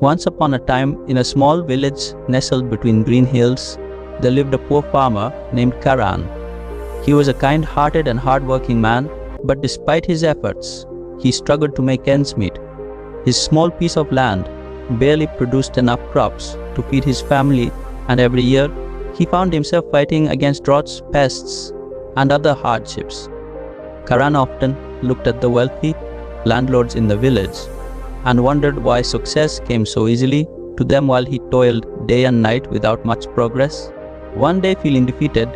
Once upon a time, in a small village nestled between green hills, there lived a poor farmer named Karan. He was a kind-hearted and hard-working man, but despite his efforts, he struggled to make ends meet. His small piece of land barely produced enough crops to feed his family, and every year, he found himself fighting against droughts, pests, and other hardships. Karan often looked at the wealthy landlords in the village and wondered why success came so easily to them while he toiled day and night without much progress. One day, feeling defeated,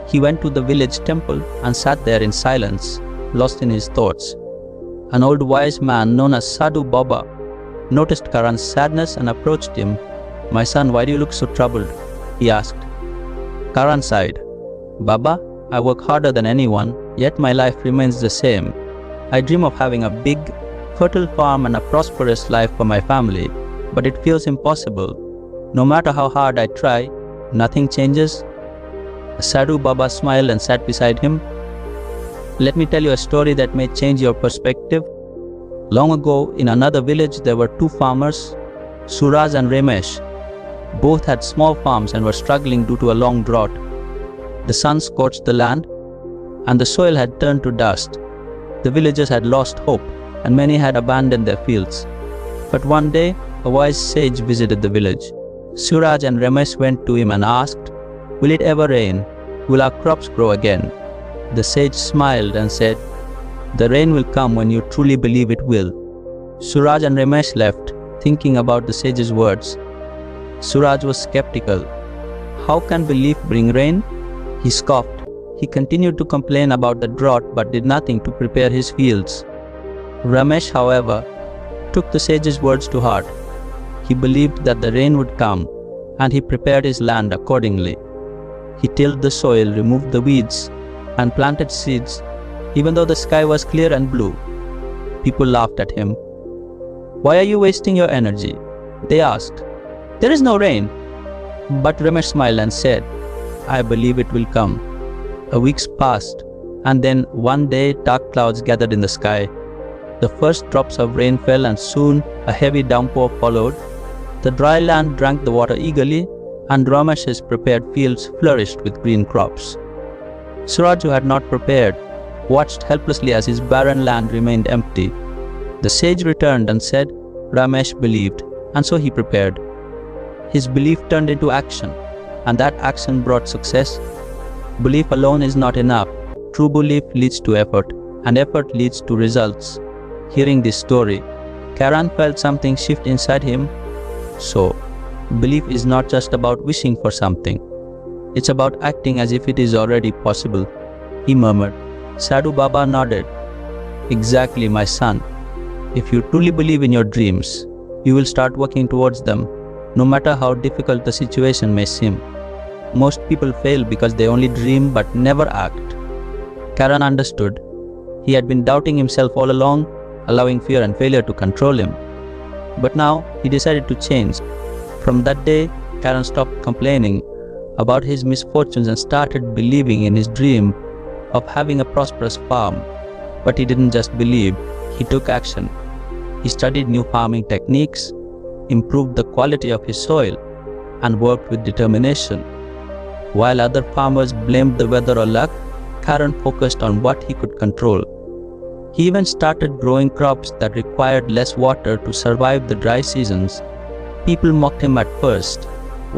he went to the village temple and sat there in silence, lost in his thoughts. An old wise man known as Sadhu Baba noticed Karan's sadness and approached him. "My son, why do you look so troubled?" he asked. Karan sighed. "Baba, I work harder than anyone, yet my life remains the same. I dream of having a big, fertile farm and a prosperous life for my family, but it feels impossible. No matter how hard I try, nothing changes." Sadhu Baba smiled and sat beside him. "Let me tell you a story that may change your perspective. Long ago, in another village, there were two farmers, Suraj and Ramesh. Both had small farms and were struggling due to a long drought. The sun scorched the land, and the soil had turned to dust. The villagers had lost hope, and many had abandoned their fields. But one day, a wise sage visited the village. Suraj and Ramesh went to him and asked, "Will it ever rain? Will our crops grow again?" The sage smiled and said, "The rain will come when you truly believe it will." Suraj and Ramesh left, thinking about the sage's words. Suraj was skeptical. "How can belief bring rain?" He scoffed. He continued to complain about the drought but did nothing to prepare his fields. Ramesh, however, took the sage's words to heart. He believed that the rain would come, and he prepared his land accordingly. He tilled the soil, removed the weeds, and planted seeds, even though the sky was clear and blue. People laughed at him. "Why are you wasting your energy?" they asked. "There is no rain." But Ramesh smiled and said, "I believe it will come." A week passed, and then one day dark clouds gathered in the sky. The first drops of rain fell, and soon a heavy downpour followed. The dry land drank the water eagerly, and Ramesh's prepared fields flourished with green crops. Suraj, who had not prepared, watched helplessly as his barren land remained empty. The sage returned and said, "Ramesh believed, and so he prepared." His belief turned into action, and that action brought success. Belief alone is not enough. True belief leads to effort, and effort leads to results. Hearing this story, Karan felt something shift inside him. So, belief is not just about wishing for something. It's about acting as if it is already possible. He murmured. Sadhu Baba nodded. "Exactly, my son. If you truly believe in your dreams, you will start working towards them, no matter how difficult the situation may seem. Most people fail because they only dream but never act." Karan understood. He had been doubting himself all along, allowing fear and failure to control him. But now he decided to change. From that day, Karan stopped complaining about his misfortunes and started believing in his dream of having a prosperous farm. But he didn't just believe, he took action. He studied new farming techniques, improved the quality of his soil, and worked with determination. While other farmers blamed the weather or luck, Karan focused on what he could control. He even started growing crops that required less water to survive the dry seasons. People mocked him at first.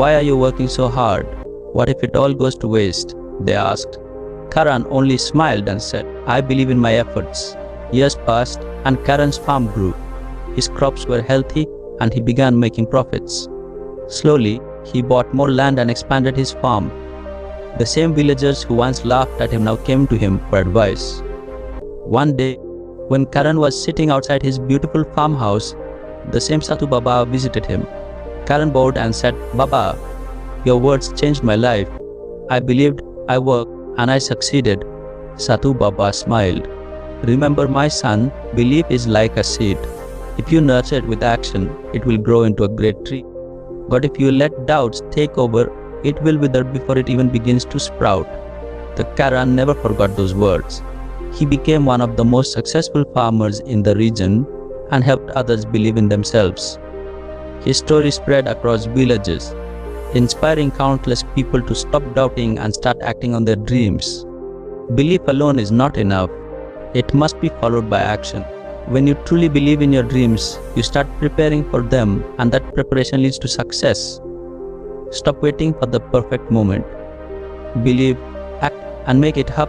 "Why are you working so hard? What if it all goes to waste?" they asked. Karan only smiled and said, "I believe in my efforts." Years passed, and Karan's farm grew. His crops were healthy, and he began making profits. Slowly, he bought more land and expanded his farm. The same villagers who once laughed at him now came to him for advice. One day, when Karan was sitting outside his beautiful farmhouse, the same Sadhu Baba visited him. Karan bowed and said, "Baba, your words changed my life. I believed, I worked, and I succeeded." Sadhu Baba smiled. "Remember, my son, belief is like a seed. If you nurture it with action, it will grow into a great tree. But if you let doubts take over, it will wither before it even begins to sprout." The Karan never forgot those words. He became one of the most successful farmers in the region and helped others believe in themselves. His story spread across villages, inspiring countless people to stop doubting and start acting on their dreams. Belief alone is not enough. It must be followed by action. When you truly believe in your dreams, you start preparing for them, and that preparation leads to success. Stop waiting for the perfect moment. Believe, act, and make it happen.